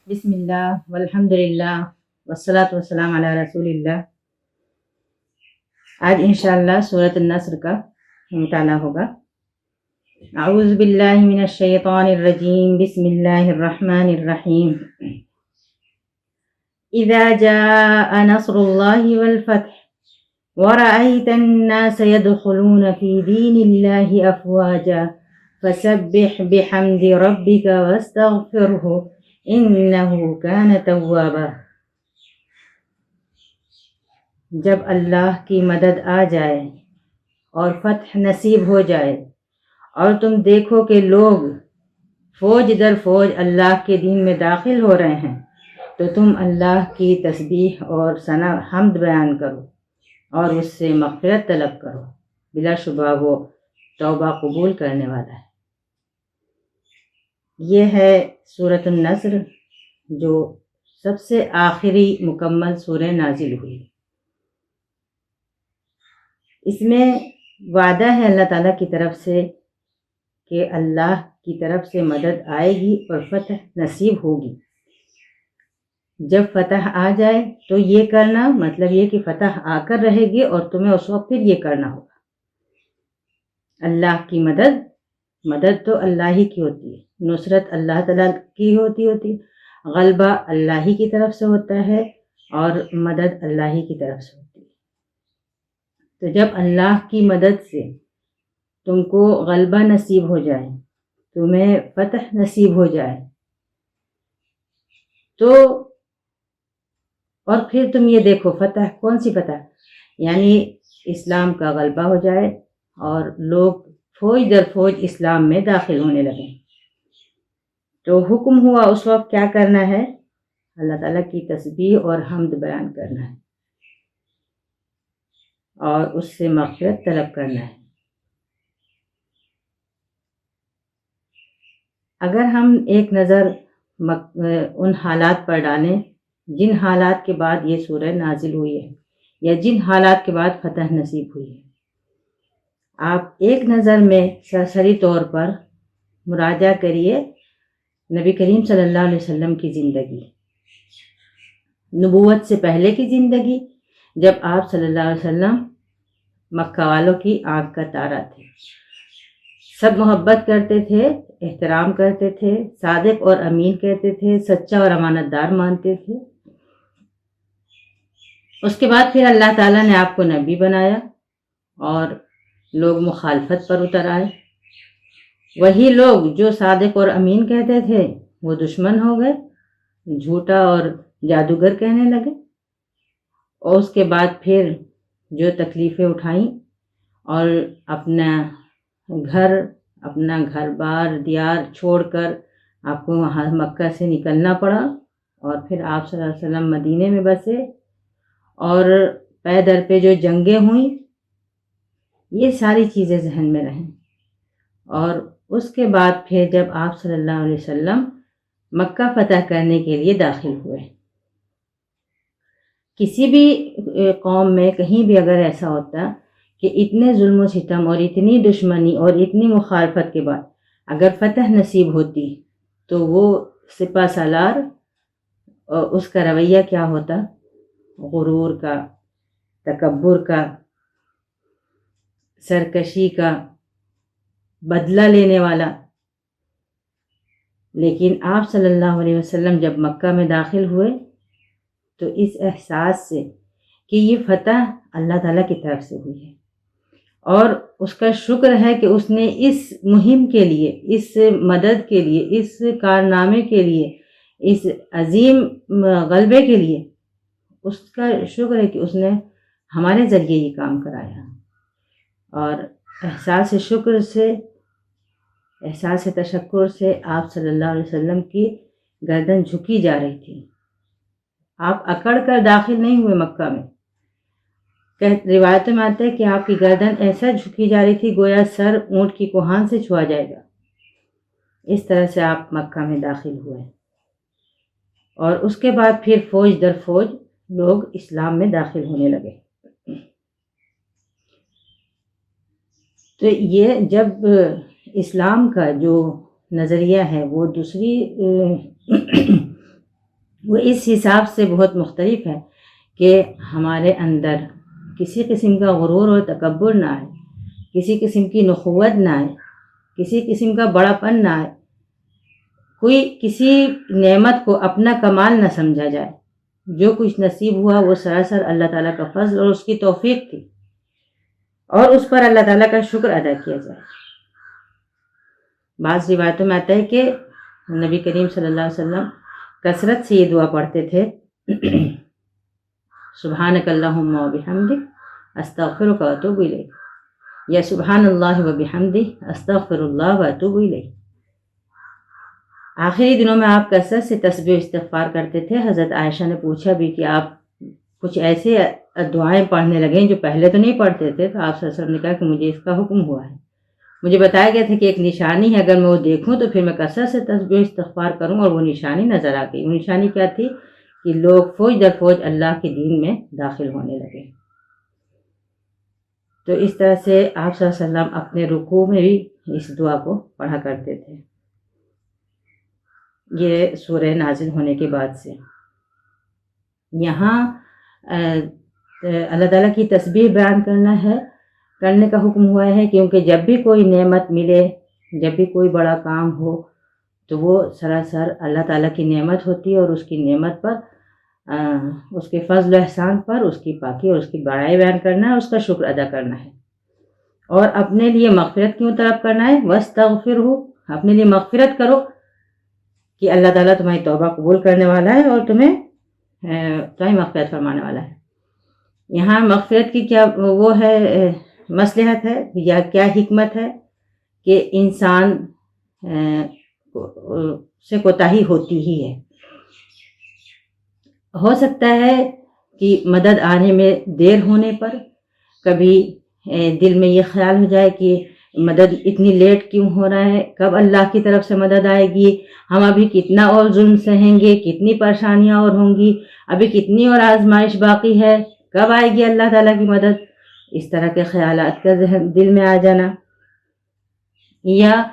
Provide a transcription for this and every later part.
بسم اللہ والحمد للہ والصلاۃ والسلام علی رسول اللہ۔ آج انشاءاللہ سورۃ النصر کا مطالعہ ہوگا۔ اعوذ باللہ من الشیطان الرجیم، بسم اللہ الرحمن الرحیم۔ اذا جاء نصر اللہ والفتح ورأيت الناس يدخلون في دين الله أفواجا فسبح بحمد ربك واستغفره إنه كان توابا۔ جب اللہ کی مدد آ جائے اور فتح نصیب ہو جائے اور تم دیکھو کہ لوگ فوج در فوج اللہ کے دین میں داخل ہو رہے ہیں تو تم اللہ کی تسبیح اور ثنا حمد بیان کرو اور اس سے مغفرت طلب کرو، بلا شبہ وہ توبہ قبول کرنے والا ہے۔ یہ ہے سورۃ النصر، جو سب سے آخری مکمل سورہ نازل ہوئی۔ اس میں وعدہ ہے اللہ تعالیٰ کی طرف سے کہ اللہ کی طرف سے مدد آئے گی اور فتح نصیب ہوگی۔ جب فتح آ جائے تو یہ کرنا، مطلب یہ کہ فتح آ کر رہے گی اور تمہیں اس وقت پھر یہ کرنا ہوگا۔ اللہ کی مدد تو اللہ ہی کی ہوتی ہے، نصرت اللہ تعالیٰ کی ہوتی غلبہ اللہ ہی کی طرف سے ہوتا ہے اور مدد اللہ ہی کی طرف سے ہوتی ہے۔ تو جب اللہ کی مدد سے تم کو غلبہ نصیب ہو جائے، تمہیں فتح نصیب ہو جائے، تو اور پھر تم یہ دیکھو فتح کون سی فتح، یعنی اسلام کا غلبہ ہو جائے اور لوگ فوج در فوج اسلام میں داخل ہونے لگیں، تو حکم ہوا اس وقت کیا کرنا ہے؟ اللہ تعالیٰ کی تسبیح اور حمد بیان کرنا ہے اور اس سے مغفرت طلب کرنا ہے۔ اگر ہم ایک نظر ان حالات پر ڈالیں جن حالات کے بعد یہ سورہ نازل ہوئی ہے یا جن حالات کے بعد فتح نصیب ہوئی ہے، آپ ایک نظر میں سرسری طور پر مراجعہ کریے نبی کریم صلی اللہ علیہ وسلم کی زندگی، نبوت سے پہلے کی زندگی، جب آپ صلی اللہ علیہ وسلم مکہ والوں کی آنکھ کا تارا تھے، سب محبت کرتے تھے، احترام کرتے تھے، صادق اور امین کہتے تھے، سچا اور امانت دار مانتے تھے۔ اس کے بعد پھر اللہ تعالیٰ نے آپ کو نبی بنایا اور لوگ مخالفت پر اتر آئے۔ وہی لوگ جو صادق اور امین کہتے تھے وہ دشمن ہو گئے، جھوٹا اور جادوگر کہنے لگے، اور اس کے بعد پھر جو تکلیفیں اٹھائیں اور اپنا گھر بار دیار چھوڑ کر آپ کو وہاں مکہ سے نکلنا پڑا، اور پھر آپ صلی اللہ علیہ وسلم مدینے میں بسے اور پے در پہ جو جنگیں ہوئیں، یہ ساری چیزیں ذہن میں رہیں۔ اور اس کے بعد پھر جب آپ صلی اللہ علیہ وسلم مکہ فتح کرنے کے لیے داخل ہوئے، کسی بھی قوم میں کہیں بھی اگر ایسا ہوتا کہ اتنے ظلم و ستم اور اتنی دشمنی اور اتنی مخالفت کے بعد اگر فتح نصیب ہوتی تو وہ سپہ سالار اس کا رویہ کیا ہوتا؟ غرور کا، تکبر کا، سرکشی کا، بدلہ لینے والا۔ لیکن آپ صلی اللہ علیہ وسلم جب مکہ میں داخل ہوئے تو اس احساس سے کہ یہ فتح اللہ تعالیٰ کی طرف سے ہوئی ہے اور اس کا شکر ہے کہ اس نے اس مہم کے لیے، اس مدد کے لیے، اس کارنامے کے لیے، اس عظیم غلبے کے لیے اس کا شکر ہے کہ اس نے ہمارے ذریعے یہ کام کرایا۔ اور احساس شکر سے، احساس تشکر سے آپ صلی اللہ علیہ وسلم کی گردن جھکی جا رہی تھی۔ آپ اکڑ کر داخل نہیں ہوئے مکہ میں، روایتوں میں آتا ہے کہ آپ کی گردن ایسا جھکی جا رہی تھی گویا سر اونٹ کی کوہان سے چھوا جائے گا، اس طرح سے آپ مکہ میں داخل ہوئے، اور اس کے بعد پھر فوج در فوج لوگ اسلام میں داخل ہونے لگے۔ تو یہ جب اسلام کا جو نظریہ ہے وہ دوسری وہ اس حساب سے بہت مختلف ہے کہ ہمارے اندر کسی قسم کا غرور اور تکبر نہ آئے، کسی قسم کی نخوت نہ آئے، کسی قسم کا بڑا پن نہ آئے، کوئی کسی نعمت کو اپنا کمال نہ سمجھا جائے۔ جو کچھ نصیب ہوا وہ سراسر اللہ تعالیٰ کا فضل اور اس کی توفیق تھی، اور اس پر اللہ تعالیٰ کا شکر ادا کیا جائے۔ بعض روایتوں میں آتا ہے کہ نبی کریم صلی اللہ علیہ وسلم کثرت سے یہ دعا پڑھتے تھے، سبحانک اللہم و بحمدک استغفرک و اتوب الیک، یا سبحان اللہ و بحمدہ استغفر اللہ و اتوب الیہ۔ آخری دنوں میں آپ کثرت سے تسبیح و استغفار کرتے تھے۔ حضرت عائشہ نے پوچھا بھی کہ آپ کچھ ایسے دعائیں پڑھنے لگے جو پہلے تو نہیں پڑھتے تھے، تو آپ صلی اللہ علیہ وسلم نے کہا کہ مجھے اس کا حکم ہوا ہے، مجھے بتایا گیا تھا کہ ایک نشانی ہے، اگر میں وہ دیکھوں تو پھر میں کثرت سے تسبیح و استغفار کروں، اور وہ نشانی نظر آ گئی۔ وہ نشانی کیا تھی کہ لوگ فوج در فوج اللہ کے دین میں داخل ہونے لگے۔ تو اس طرح سے آپ صلی اللہ علیہ وسلم اپنے رکوع میں بھی اس دعا کو پڑھا کرتے تھے۔ یہ سورہ نازل ہونے کے بعد سے یہاں اللہ تعالیٰ کی تسبیح بیان کرنے کا حکم ہوا ہے، کیونکہ جب بھی کوئی نعمت ملے، جب بھی کوئی بڑا کام ہو، تو وہ سراسر اللہ تعالیٰ کی نعمت ہوتی ہے، اور اس کی نعمت پر، اس کے فضل و احسان پر اس کی پاکی اور اس کی بڑائی بیان کرنا ہے، اس کا شکر ادا کرنا ہے، اور اپنے لیے مغفرت کیوں طلب کرنا ہے، وَاسْتَغْفِرْهُ، اپنے لیے مغفرت کرو کہ اللہ تعالیٰ تمہاری توبہ قبول کرنے والا ہے اور تمہیں مغفرت فرمانے والا ہے۔ یہاں مغفرت کی کیا وہ ہے مصلحت ہے یا کیا حکمت ہے کہ انسان سے کوتاہی ہوتی ہی ہے۔ ہو سکتا ہے کہ مدد آنے میں دیر ہونے پر کبھی دل میں یہ خیال ہو جائے کہ مدد اتنی لیٹ کیوں ہو رہا ہے، کب اللہ کی طرف سے مدد آئے گی، ہم ابھی کتنا اور ظلم سہیں گے، کتنی پریشانیاں اور ہوں گی، ابھی کتنی اور آزمائش باقی ہے، کب آئے گی اللہ تعالیٰ کی مدد، اس طرح کے خیالات کا دل میں آ جانا، یا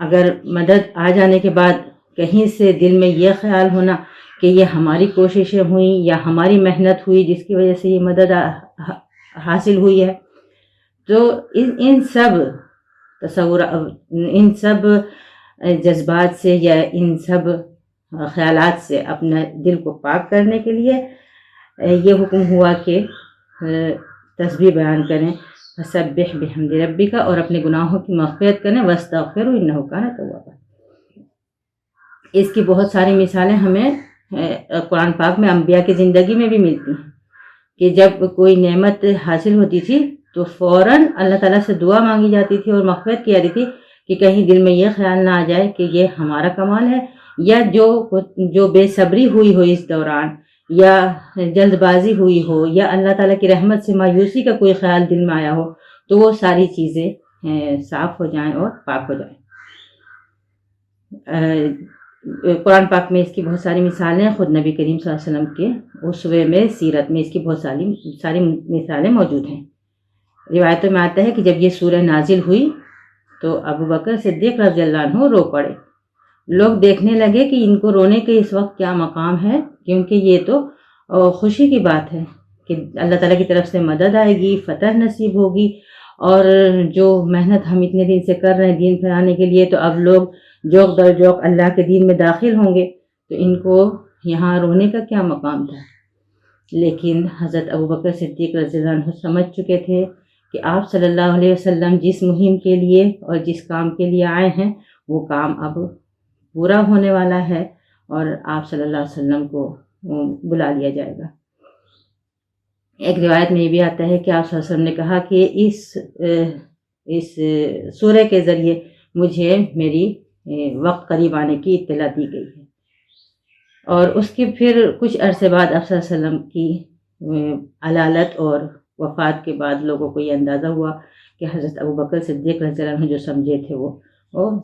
اگر مدد آ جانے کے بعد کہیں سے دل میں یہ خیال ہونا کہ یہ ہماری کوششیں ہوئیں یا ہماری محنت ہوئی جس کی وجہ سے یہ مدد حاصل ہوئی ہے، تو ان سب جذبات سے یا ان سب خیالات سے اپنے دل کو پاک کرنے کے لیے یہ حکم ہوا کہ تسبیح بیان کریں، فسبح بحمد ربک، اور اپنے گناہوں کی مغفرت کریں، واستغفرہ انہ کان توابا۔ اس کی بہت ساری مثالیں ہمیں قرآن پاک میں انبیاء کی زندگی میں بھی ملتی ہیں کہ جب کوئی نعمت حاصل ہوتی تھی تو فوراً اللہ تعالیٰ سے دعا مانگی جاتی تھی اور مغفرت کی جاتی تھی کہ کہیں دل میں یہ خیال نہ آ جائے کہ یہ ہمارا کمال ہے، یا جو بے صبری ہوئی ہو اس دوران، یا جلد بازی ہوئی ہو، یا اللہ تعالیٰ کی رحمت سے مایوسی کا کوئی خیال دل میں آیا ہو، تو وہ ساری چیزیں صاف ہو جائیں اور پاک ہو جائیں۔ قرآن پاک میں اس کی بہت ساری مثالیں، خود نبی کریم صلی اللہ علیہ وسلم کے اسوے میں، سیرت میں اس کی بہت ساری مثالیں موجود ہیں۔ روایتوں میں آتا ہے کہ جب یہ سورہ نازل ہوئی تو ابو بکر صدیق رضی اللہ عنہ رو پڑے۔ لوگ دیکھنے لگے کہ ان کو رونے کے اس وقت کیا مقام ہے، کیونکہ یہ تو خوشی کی بات ہے کہ اللہ تعالیٰ کی طرف سے مدد آئے گی، فتح نصیب ہوگی، اور جو محنت ہم اتنے دن سے کر رہے ہیں دین پھیلانے کے لیے، تو اب لوگ جوق در جوق اللہ کے دین میں داخل ہوں گے، تو ان کو یہاں رونے کا کیا مقام تھا۔ لیکن حضرت ابو بکر صدیق رضی اللہ عنہ سمجھ چکے تھے کہ آپ صلی اللہ علیہ وسلم جس مہم کے لیے اور جس کام کے لیے آئے ہیں وہ کام اب پورا ہونے والا ہے، اور آپ صلی اللہ علیہ وسلم کو بلا لیا جائے گا۔ ایک روایت میں یہ بھی آتا ہے کہ آپ صلی اللہ علیہ وسلم نے کہا کہ اس سورہ کے ذریعے مجھے میری وقت قریب آنے کی اطلاع دی گئی ہے، اور اس کے پھر کچھ عرصے بعد آپ صلی اللہ علیہ وسلم کی علالت اور وفات کے بعد لوگوں کو یہ اندازہ ہوا کہ حضرت ابو بکر صدیق رضی اللہ عنہ جو سمجھے تھے وہ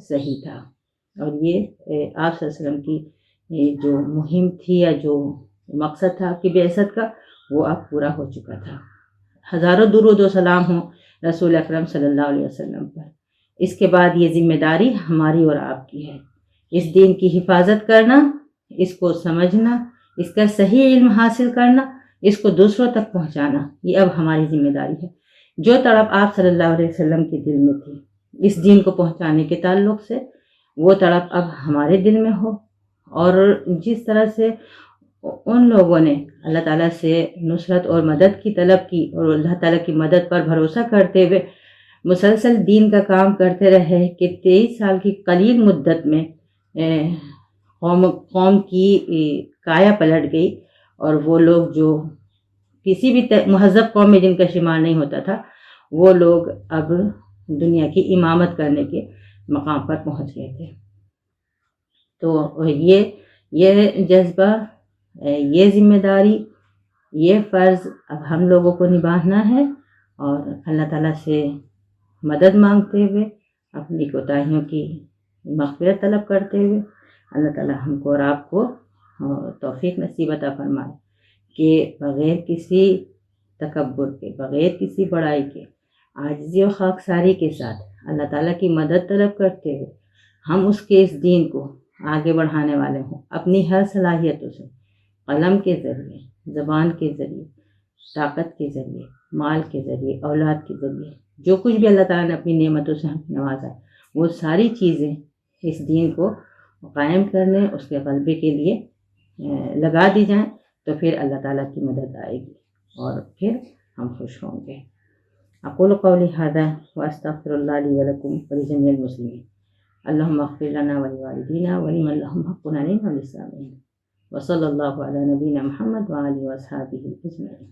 صحیح تھا، اور یہ آپ صلی اللہ علیہ وسلم کی جو مہم تھی یا جو مقصد تھا آپ کی بعثت کا، وہ اب پورا ہو چکا تھا۔ ہزاروں درود و سلام ہوں رسول اکرم صلی اللہ علیہ وسلم پر۔ اس کے بعد یہ ذمہ داری ہماری اور آپ کی ہے، اس دین کی حفاظت کرنا، اس کو سمجھنا، اس کا صحیح علم حاصل کرنا، اس کو دوسروں تک پہنچانا، یہ اب ہماری ذمہ داری ہے۔ جو تڑپ آپ صلی اللہ علیہ وسلم کے دل میں تھی اس دین کو پہنچانے کے تعلق سے، وہ تڑپ اب ہمارے دل میں ہو، اور جس طرح سے ان لوگوں نے اللہ تعالیٰ سے نصرت اور مدد کی طلب کی اور اللہ تعالیٰ کی مدد پر بھروسہ کرتے ہوئے مسلسل دین کا کام کرتے رہے کہ 23 سال کی قلیل مدت میں قوم کی کایا پلٹ گئی، اور وہ لوگ جو کسی بھی مہذب قوم میں جن کا شمار نہیں ہوتا تھا، وہ لوگ اب دنیا کی امامت کرنے کے مقام پر پہنچ گئے تھے۔ تو یہ جذبہ، یہ ذمہ داری، یہ فرض اب ہم لوگوں کو نبھانا ہے، اور اللہ تعالیٰ سے مدد مانگتے ہوئے، اپنی کوتاہیوں کی مغفرت طلب کرتے ہوئے اللہ تعالیٰ ہم کو اور آپ کو توفیق نصیب عطا فرمائے کہ بغیر کسی تکبر کے، بغیر کسی بڑائی کے، عاجزی و خاکساری کے ساتھ اللہ تعالیٰ کی مدد طلب کرتے ہوئے ہم اس کے اس دین کو آگے بڑھانے والے ہوں، اپنی ہر صلاحیتوں سے، قلم کے ذریعے، زبان کے ذریعے، طاقت کے ذریعے، مال کے ذریعے، اولاد کے ذریعے، جو کچھ بھی اللہ تعالیٰ نے اپنی نعمتوں سے ہم نوازا ہے، وہ ساری چیزیں اس دین کو قائم کرنے، اس کے غلبے کے لیے لگا دی جائیں، تو پھر اللہ تعالیٰ کی مدد آئے گی اور پھر ہم خوش ہوں گے۔ اقول قولی ھذا واستغفر اللہ لی ولکم ولجمیع المسلمین۔ اللہم اغفر لنا ولوالدینا ولمن لهم حق علینا وللسامعین، وصلی اللہ علی نبینا محمد وآلہ وصحبہ اجمعین۔